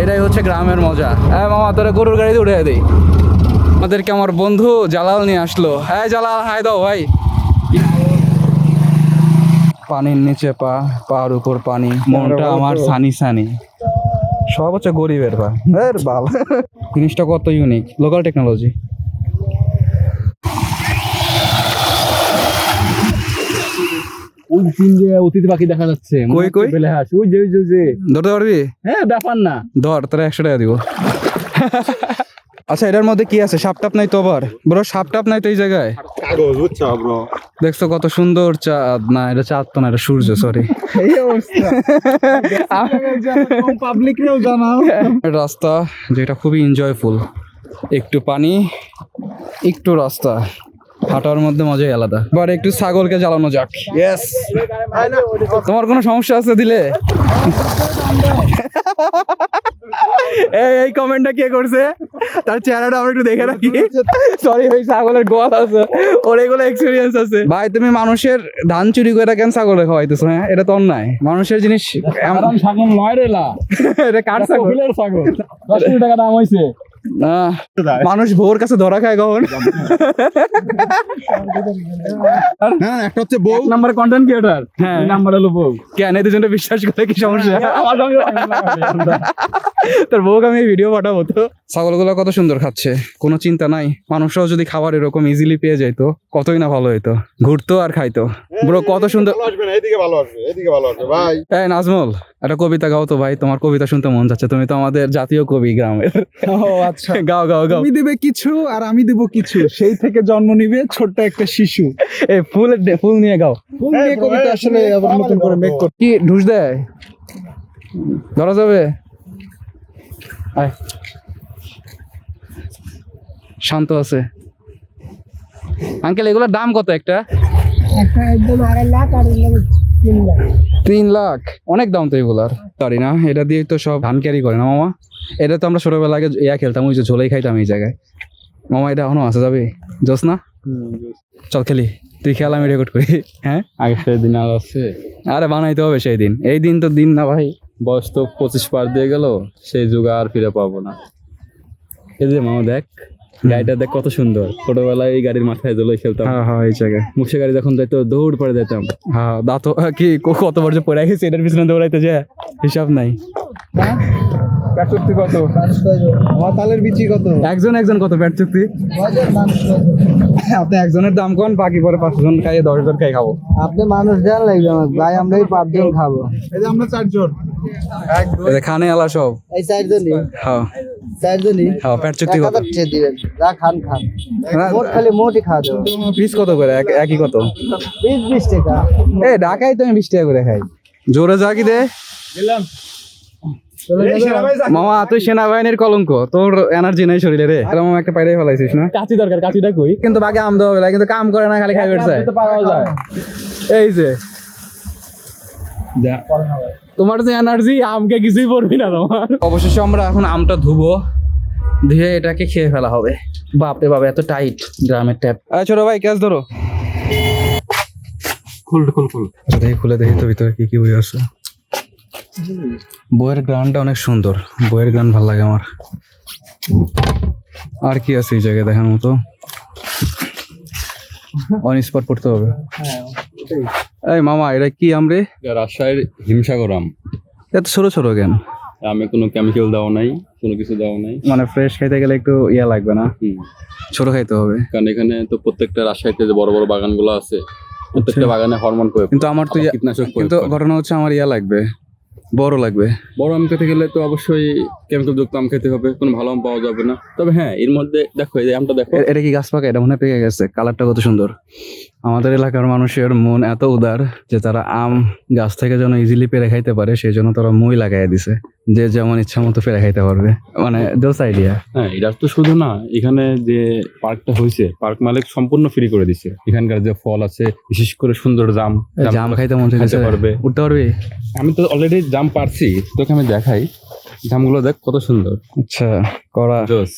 এটাই হচ্ছে গ্রামের মজা। হ্যাঁ মামা, তোরা গরুর গাড়িতে উঠে দিই। আমাদেরকে আমার বন্ধু জালাল নিয়ে আসলো। হ্যাঁ জালাল, হাই দাও ভাই। পানির নিচে পা, পার উপর পানি, মনটা আমার সানি সানি। সব হচ্ছে গরিবের পা। ভালো জিনিসটা কত ইউনিক, লোকাল টেকনোলজি। ওই তিন যে অতিথি পাখি দেখা যাচ্ছে। কই কই? ওই যে ধরতে পারবি? হ্যাঁ, ব্যাপার না। ধর, তোরা 100 টাকা দিব। আচ্ছা, এটার মধ্যে কি আছে? সাপ টাপ নাই তো আবার? ব্রো সাপ টাপ নাই তো এই জায়গায়? কাগজ বুঝছো ব্রো? দেখছো কত সুন্দর চাঁদ? না এটা চাঁদ তো না, এটা সূর্য, সরি। এই অবস্থা পাবলিকরেও জানাও। রাস্তা যেটা খুবই এনজয়ফুল, একটু পানি একটু রাস্তা, হাঁটার মধ্যে মজাই আলাদা। এবার একটু ছাগলকে জ্বালানো যাক। ইয়েস। তোমার কোনো সমস্যা আছে দিলে? এই কমেন্টটা কে করছে? তার চেহারাটা আমরা একটু দেখে রাখি। সরি ভাই, ছাগলের গোয়াল আছে, ওর এগুলো এক্সপিরিয়েন্স আছে। ভাই তুমি মানুষের ধান চুরি করে কেন ছাগলে খাওয়াইতেছো? হ্যাঁ, এটা তো অন্যায়। মানুষের জিনিস ছাগল নয় রে লা, এটা কার ছাগল? ছাগল 10 টাকা দাম হয়েছে। না, মানুষ ভোর কাছে ধরা খায় কখন? না একটা হচ্ছে বউ, এক নাম্বার কন্টেন্ট ক্রিয়েটর, হ্যাঁ। এই নাম্বার হলো বউ। কেন এই দুজনে বিশ্বাস করে? কি সমস্যা? তোর বউকে আমি ভিডিও পাঠাবো তো। ছাগলগুলো কত সুন্দর খাচ্ছে, কোনো চিন্তা নাই। মানুষরাও যদি খাবার এরকম ইজিলি পেয়ে যাইতো, কতই না ভালো হইতো, ঘুরতো আর খাইতো। ব্রো কত সুন্দর। ভালো আসবে না, এদিকে ভালো আসবে, এদিকে ভালো আসবে ভাই। এই নাজমুল, একটা কবিতা গাও তো ভাই, তোমার কবিতা শুনতে মন যাচ্ছে। তুমি তো আমাদের জাতীয় কবি গ্রামের। ও আচ্ছা, গাও গাও গাও। তুমি দিবে কিছু আর আমি দিব কিছু, সেই থেকে জন্ম নিবে ছোট্ট একটা শিশু। এই ফুল নিয়ে গাও। ফুল নিয়ে কবিতা আসলে আবার নতুন করে মেক করতে। কি ঢুস দেয়? ধরা যাবে? আয়। শান্ত আছে। আঙ্কেল এগুলোর দাম কত একটা? একদম 2.5 লাখ আর 3 লাখ। 3 লাখ, অনেক দাম তো এগুলার। পারি না, এটা দিয়ে তো সব ধান ক্যারি করে না মামা। এটা তো আমরা ছোটবেলা আগে ইয়া খেলতাম, ওই যে ঝোলাই খাইতাম এই জায়গায়। মামা এটা এখনো আছে, যাবে? জোস না? চল খেলি, তুই খেয়াল আমি রেকর্ড করি। হ্যাঁ, আগে সেই দিন আর আছে, আরে বানাইতে হবে সেই দিন। এই দিন তো দিন না ভাই। বয়স তো 25 পার দিয়ে গেল, সেই যুগ আর ফিরে পাবো না। এই যে মামা দেখ, গাড়িটা দেখ কত সুন্দর। ছোটবেলায় এই গাড়ির মাথায় দোলাই খেলতাম। হ্যাঁ হ্যাঁ, এই জায়গায় মুখে গাড়ি যখন যাইতো দৌড় পরে যেতাম। হ্যাঁ, দাঁত কি কতবার যে পড়ে গেছে এটার পিছনে দৌড়াইতে যে হিসাব নাই। চুক্তি কত? তালের বিচি কত? একজন কত ব্যাট চুক্তি? আপনি একজনের দাম কোন, বাকি পরে 5 জন খাইয়ে 10 জন খাই খাবো। আপনি মানুষ দেন লাগবে আমার ভাই, আমরা এই 5 জন খাবো। এই যে আমরা 4 জন। এই যে খানে আলা সব। এই 4 জনই, হ্যাঁ 4 জনই। হ্যাঁ, ব্যাট চুক্তি কত? দিবেন যা খান। মোট খালি মোটই খাওয়া যাবে। পিস কত করে? একই কত? 20 টাকা। এই ঢাকায় তো আমি 20 টাকা করে খাই। জোরে যা কি দে দিলাম। মামা, তুই সেনাবাহিনীর কলঙ্ক, তোর এনার্জি নাই শরীরে রে। এরকম একটা পাইরে ফেলাইছিস না? কাঁচি দরকার, কাঁচিটা কই? কিন্তু বাকি আম দেওয়া বেলা কিন্তু কাম করে না, খালি খাই বেড়ছে। তো পাওয়া যায়। এই যে যা তোমার যে এনার্জি, আমকে কিছুই পড়বি না তোমার। অবশেষে আমরা এখন আমটা ধুবো, ধুয়ে এটাকে খেয়ে ফেলা হবে। বাপরে বাপ, এত টাইট গ্রামের ট্যাপ। ছোট ভাই ক্যাচ ধরো। খুল খুল খুল। আচ্ছা দেখি, খুলে দেখি তো ভিতরে কি কি বই আছে। বইয়ের গানটা অনেক সুন্দর, বইয়ের গান ভালো লাগে আমার। আর কি আছে এই জায়গায় দেখার মতো? অন স্পট পড়তে হবে। এই মামা, এটা কি আম রে? রাজশাহীর হিমসাগর আম। এত ছোট ছোট কেন? আমে কোনো কেমিক্যাল দেওয়া নাই, কোনো কিছু দেওয়া নাই। মানে ফ্রেশ খাইতে গেলে একটু ইয়া লাগবে না? ছোট খাইতে হবে। কারণ এখানে তো প্রত্যেকটা রাজশাহীতে যে বড় বড় বাগানগুলো আছে, প্রত্যেকটা বাগানে হরমোন প্রয়োগ। কিন্তু আমার তো কীটনাশক প্রয়োগ কিন্তু করে। ঘটনা হচ্ছে আমার ইয়া লাগবে, বড় লাগবে। বড় আম খেতে গেলে তো অবশ্যই কেমিক্যাল যুক্ত আম খেতে হবে, কোনো ভালো আম পাওয়া যাবে না। তবে হ্যাঁ, এর মধ্যে দেখো, এই যে আমটা দেখো, এটা কি গাছ পাকা? এটা মনে হয় পেকে গেছে। কালারটা কত সুন্দর। আমাদের এলাকার মানুষের মন এত উদার যে তারা আম গাছ থেকে যেন ইজিলি পেরে খাইতে পারে, সেই জন্য তারা মই লাগাই দিছে, যে যেমন ইচ্ছা মতো পেরে খাইতে পারবে। মানে দোস আইডিয়া। হ্যাঁ, এটা তো শুধু না, এখানে যে পার্কটা হয়েছে, পার্ক মালিক সম্পূর্ণ ফ্রি করে দিছে। এখানকার যে ফল আছে, বিশেষ করে সুন্দর জাম খাইতে মন চাইছে, পারবে। উঠতে পারবি? আমি তো অলরেডি জাম পারছি, তোকে আমি দেখাই। জামগুলো দেখ কত সুন্দর। আচ্ছা, করা। জোস।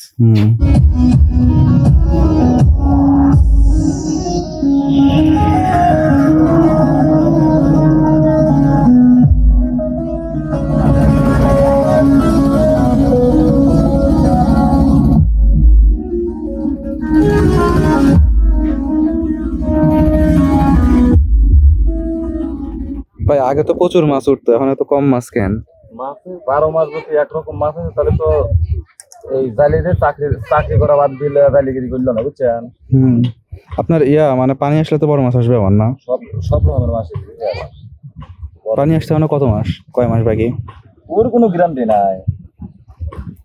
প্রচুর মাছ উঠতো, এখন এত কম মাছ কেন? মাছে 12 মাস যদি একরকম মাছ আছে তাহলে তো এই জালিতে চাকরি করা বাদ দিলে জালিগিরি করলো না, বুঝছেন? আপনার মানে পানি আসলে তো বড় মাছ আসবে আমার না? সব রকমের মাছ আছে। পানি আসতে মানে কত মাস, কয় মাস বাকি? ওর কোনো গ্যারান্টি নাই,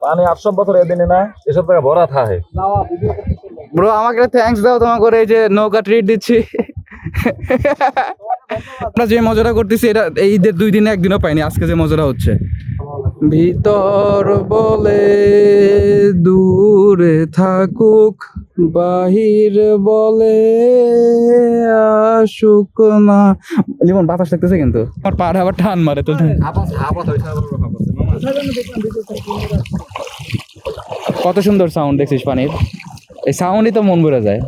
পানি 800 বছর এদিনে না, এসব জায়গা ভরা থাকে। ব্রো আমাকে থ্যাঙ্কস দাও, তোমাকে এই যে নৌকা ট্রিট দিচ্ছি। আমরা যে মজাটা করতেছি এটা এই ঈদের 2 দিনে একদিনও পাইনি, আজকে যে মজাটা হচ্ছে। ভিতর বলে দূরে থাকুক, বাহির বলে আসুক না। লিমন বাতাস লাগতেছে কিন্তু আমার পাড়ে আবার টান মারে তো। কত সুন্দর সাউন্ড দেখছিস পানির, এই সাউন্ডই তো মন ভরে যায়।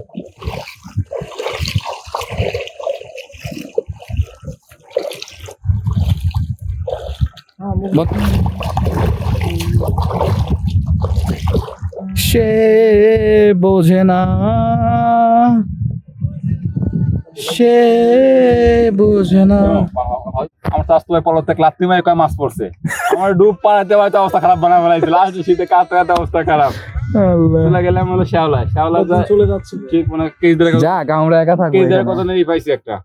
সে বোঝে না, সে বোঝে না। আমার স্বাস্থ্য পলতে ক্লান্তি মায় কয় মাছ পড়ছে, আমার ডুব পাড়াতে পারতে অবস্থা খারাপ বানা ফেলাইছে, লাস্ট শীতে কাঁদতে কাঁদতে অবস্থা খারাপ। চলে গেলাম হলো শ্যাওলা চলে যাচ্ছে ঠিক, মানে কেস ধরে যাক আমরা একা থাকবো কেস ধরে এখানে। কত নেই পাইছি একটা